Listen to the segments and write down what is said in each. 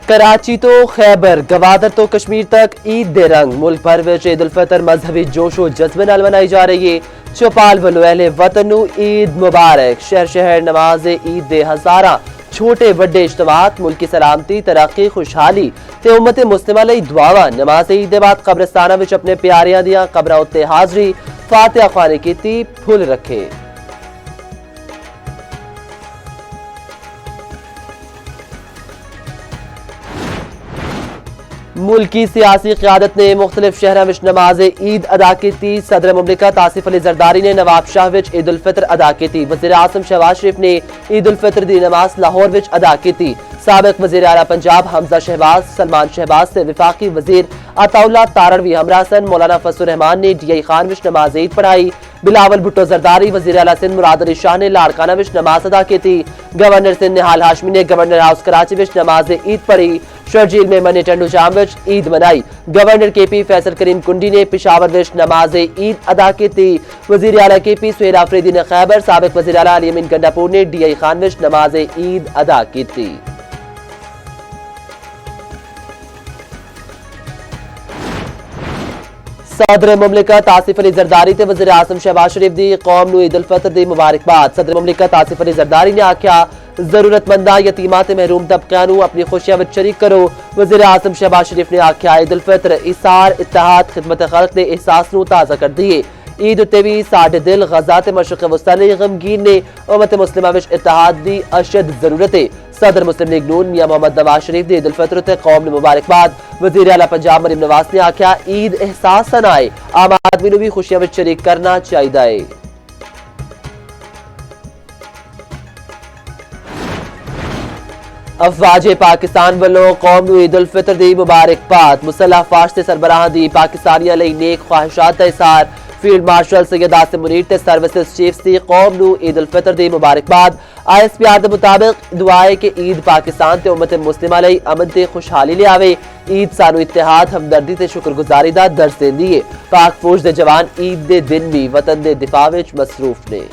कराची तो खैबर गवादर तो कश्मीर तक ईद दे रंग मुल्क भर में ईद उल फितर मजहबी जोशो जज्बे नाल मनाई जा रही है। चौपाल वालों अहले वतन ईद मुबारक। शहर शहर नमाज ईद दे हजारा छोटे बड़े इज्तमात मुल्क की सलामती तरक्की खुशहाली ते उम्मत मुस्लिमा लई दुआवां। नमाज ईद दे बाद कब्रिस्ताना विच अपने प्यारियां दियां कब्रां उत्ते हाजरी फातिहा ख्वानी कीती फुल रखे। मुल्क की सियासी क़यादत ने मुख्तलिफ शहरों में नमाज ईद अदा की थी। सदर मुमलिकत आसिफ अली जरदारी ने नवाब शाह विच ईद उल फितर अदा की थी। वज़ीर आज़म शहबाज शरीफ ने ईद उल फितर दी नमाज लाहौर विच अदा की थी। साबिक वज़ीर आला पंजाब हमजा शहबाज सलमान शहबाज से विफाकी वज़ीर अताउल्लाह तारड़वी हमरासन मौलाना फजलुर रहमान ने DI खान विच नमाज ईद पढ़ाई। बिलावल भुट्टो जरदारी वज़ीर आला सिंध मुराद अली शाह ने लाड़काना विच नमाज अदा की थी। गवर्नर सिंध निहाल हाशमी ने गवर्नर हाउस कराची विच नमाज ईद पढ़ी। शर्जील में मनी टंडू जाम विच ईद मनाई। गवर्नर KP फैसल करीम कुंडी ने पिशावर विच नमाज ईद अदा की थी। वज़ीर आला KP सुहेल आफरीदी ने खैबर साबिक वज़ीर आला अली अमीन गंडापुर ने DI खान विच नमाज ईद अदा की थी। सदर मुमलिकत आसिफ अली जरदारी ते वज़ीर आज़म शहबाज शरीफ दी कौम नूं ईद उल फितर दी मुबारकबाद। सदर मुमलिकत आसिफ अली जरदारी ने आख्या जरूरतमंदा यतीमा ते महरूम तबकियां नूं अपनी खुशियां विच शरीक करो। वज़ीर आज़म शहबाज शरीफ ने आख्या ईद उल फितर इसार इत्तेहाद खिदमत खल्क दे एहसास नूं ताज़ा कर दिए। ईद उत्ते भी साडे दिल गजा ते मशरक़ वस्ता ने गमगीन ने उम्मत मुस्लिमा विच इत्तेहाद दी अशद जरूरत है। सदर मुस्लिम लीग नून मियां मोहम्मद नवाज शरीफ दी ईद उल फितर ते कौम ने मुबारकबाद। वज़ीर आला पंजाब मरीम नवाज ने आख्या ईद एहसास सनाए आम आदमी नूं भी खुशियां विच शरीक करना चाहिए। अफवाज पाकिस्तान वालों कौम नूं ईद उल फितर दी मुबारकबाद। मुसल्ह अफवाज ते सरबराहां दी पाकिस्तानियां लई नेक ख्वाहिशात दा इज़हार। फील्ड मार्शल सैयद आसिम मुनीर ते सर्विसेज चीफ्स दी कौम नूं ईद उल फितर दी मुबारकबाद। ISPR के मुताबिक दुआ है कि ईद पाकिस्तान ते उम्मत मुस्लिमा लई अमन ते खुशहाली ले आवे। ईद सानू इत्तेहाद हमदर्दी ते शुक्रगुजारी दा दर्ज देंदी है। पाक फौज दे जवान ईद दे दिन भी वतन दे दिफा विच मसरूफ ने।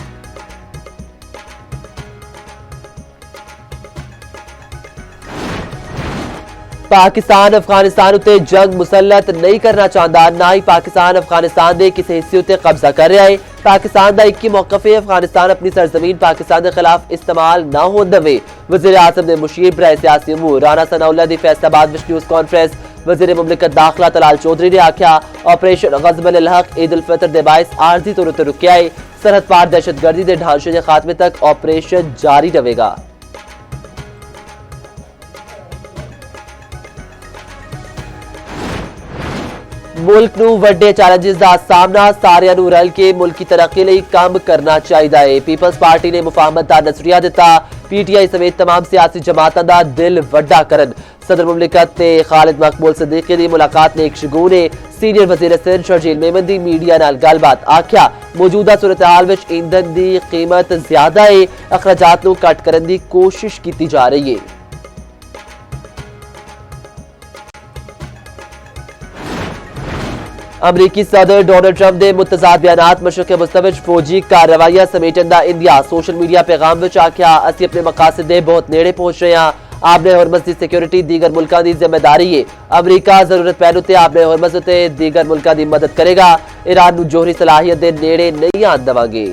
पाकिस्तान अफगानिस्तान उत्ते जंग मुसलत नहीं करना चाहता, ना ही पाकिस्तान अफगानिस्तान के किसी हिस्से उत्ते कब्जा कर रहा है। पाकिस्तान का एक ही मौकफ है अफगानिस्तान अपनी सरजमीन पाकिस्तान के खिलाफ इस्तेमाल ना हो दवे। वज़ीर आज़म ने मुशीर बराए सियासी उमूर राना सनाउल्लाह दी फैसलाबाद विच न्यूज़ कॉन्फ्रेंस। वज़ीर मुमलिकत दाखिला तलाल चौधरी ने आख्या ऑपरेशन ग़ज़ब अल हक ईद उल फितर दे बाइस आरजी तौर पर रुकिया है। सरहद पार दहशतगर्दी के ढांचे के खात्मे तक ऑपरेशन जारी रहेगा। मुल्क नूं वड्डे चैलेंजेस दा सामना सारियां नूं रल के मुल्क की तरक्की लई काम करना चाहिए। पीपल्स पार्टी ने मुफाहमत दा नज़रिया दिता। PTI समेत तमाम सियासी जमातां दा दिल वड्डा करन। सदर मुमलिकत ते खालिद मकबूल सिद्दीकी दी मुलाकात ने एक शगून है। सीनियर वज़ीर सिंध शर्जील मेमन दी मीडिया नाल गलबात आख्या मौजूदा सूरत हाल विच ईंधन दी कीमत ज्यादा है, अखराजात नूं घट करन दी कोशिश की जा रही है। अमरीकी सदर डोनाल्ड ट्रंप ने मुतजाद बयानात मशरक़ वस्ता विच फौजी कार्रवाइयां समेटन दा इंदिया। सोशल मीडिया पैगाम विच आख्या असीं अपने मकासद दे बहुत नेड़े पहुंच रहे हैं। आपने हुरमस की सिक्योरिटी दीगर मुल्कों की जिम्मेदारी है। अमरीका जरूरत पैन उत्ते आपने हुरमस उत्ते दीगर मुल्कों की मदद करेगा। ईरान नूं जोहरी सलाहियत दे नेड़े नहीं आन देवांगे।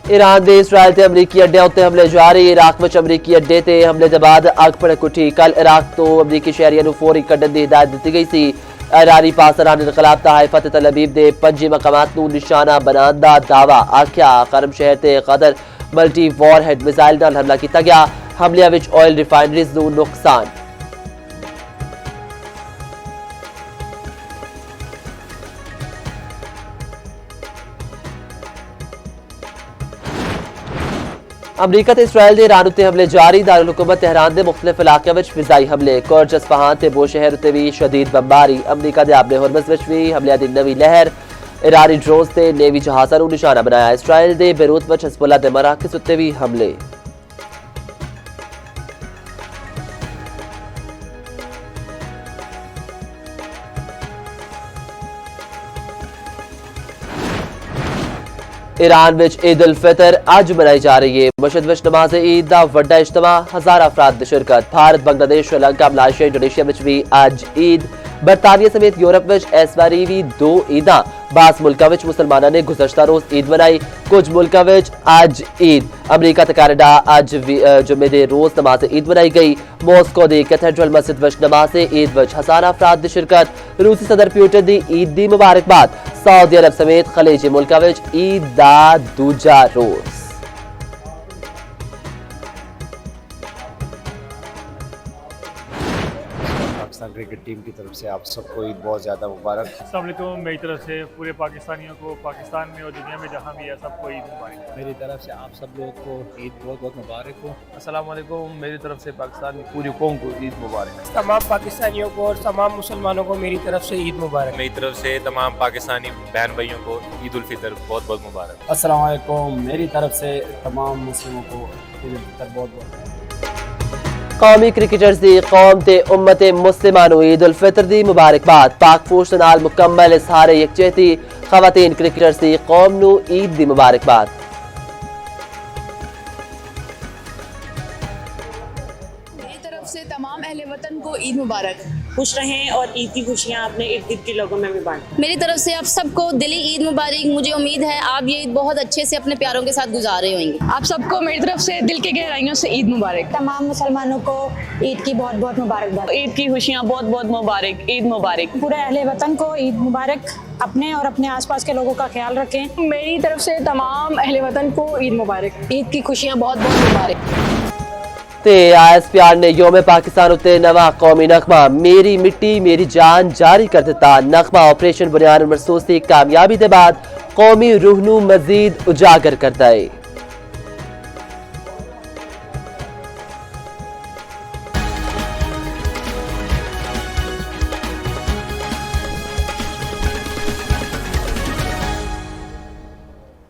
ईरान दे इसराइल ते अमरीकी अड्डे उत्ते हमले जारी। इराक विच अमरीकी अड्डे ते हमले दे बाद अग भड़क उठी। कल इराक तो अमरीकी शहरियों नूं फौरी कड्ढण दी हिदायत दी गई सी। ईरानी पासरान इनकलाब तहाइफा ते तल अबीब दे 5 मकामात नूं निशाना बनाने दा दावा। आख्या करम शहर ते कदर मल्टी वॉर हेड मिसाइल नाल हमला किया गया। हमलियां विच ऑयल रिफाइनरीज नूं नुकसान। अमरीका ते इसराइल दे ईरान उत्ते हमले जारी। दारुल हुकूमत तेहरान दे मुख्तलिफ इलाकों में फिजाई हमले। कुर्ज अस्फहान ते बोशहर उत्ते भी शदीद बमबारी। अमरीका दे आपने हुरमस विच भी हमलियां दी नवी लहर। ईरानी ड्रोन्स ते नेवी जहाज़ां नूं निशाना बनाया। इसराइल दे बेरूत विच हिज़बुल्लाह दे मराकज़ उत्ते भी हमले। ईरान विच ईद उल फितर अज मनाई जा रही है। मस्जिद विच नमाज ईद दा वड्डा इज्तिमा, हजार अफराद दी शिरकत। भारत, बांग्लादेश, श्रीलंका, मलेशिया, इंडोनेशिया विच भी अज ईद। बरतानिया समेत यूरोप विच इस बारी भी 2 ईदां। बास मुल्कां विच मुसलमानां ने गुज़श्ता रोज ईद मनाई, कुछ मुल्कां विच अज ईद। अमरीका ते कनाडा अज जुम्मे दे रोज नमाज ईद मनाई गई। मॉस्को दी कैथेड्रल मस्जिद विच नमाज ईद विच हजार अफराद दी शिरकत। रूसी सदर पुतिन दी ईद दी मुबारकबाद। सऊदी अरब समेत खलीजी मुल्कां विच ईद दा दूजा रोज। पाकिस्तान क्रिकेट टीम की तरफ से आप सबको ईद बहुत ज़्यादा मुबारक। अस्सलाम वालेकुम, मेरी तरफ से पूरे पाकिस्तानियों को, पाकिस्तान में और दुनिया में जहाँ भी है सबको ईद मुबारक। मेरी तरफ से आप सब लोगों को ईद बहुत बहुत मुबारक हो। अस्सलाम वालेकुम, मेरी तरफ से पाकिस्तान की पूरी कौम को ईद मुबारक। तमाम पाकिस्तानियों को और तमाम मुसलमानों को मेरी तरफ से ईद मुबारक। मेरी तरफ से तमाम पाकिस्तानी बहन भाइयों को ईद उल फितर बहुत बहुत मुबारक। अस्सलाम वालेकुम, मेरी तरफ से तमाम मुस्लिमों को ईद उल फितर बहुत बहुत। कौमी क्रिकेटर्स दी कौम ते उम्मत मुस्लिमानू ईद उल फितर दी मुबारकबाद। पाक फौज दे नाल मुकम्मल इजहार यकजहती। खवातीन क्रिकेटर्स दी कौम नू ईद दी मुबारकबाद। मेरी तरफ से तमाम अहले वतन को ईद मुबारक। खुश रहें और ईद की खुशियाँ अपने इर्द गिर्द के लोगों में भी बांटें। मेरी तरफ से आप सबको दिली ईद मुबारक। मुझे उम्मीद है आप ये ईद बहुत अच्छे से अपने प्यारों के साथ गुजार रहे होंगे। आप सबको मेरी तरफ से दिल की गहराइयों से ईद मुबारक। तमाम मुसलमानों को ईद की बहुत बहुत मुबारकबाद। ईद की खुशियाँ बहुत बहुत मुबारक। ईद मुबारक। पूरे अहले वतन को ईद मुबारक। अपने और अपने आसपास के लोगों का ख्याल रखें। मेरी तरफ से तमाम अहले वतन को ईद मुबारक। ईद की खुशियाँ बहुत बहुत मुबारक। ते ISPR ने योम पाकिस्तान उत्ते नवा कौमी नगमा मेरी मिट्टी मेरी जान जारी कर दिता। नगमा ऑपरेशन बुनियाद मरसूस की कामयाबी के बाद कौमी रूह नू मजीद उजागर करता है।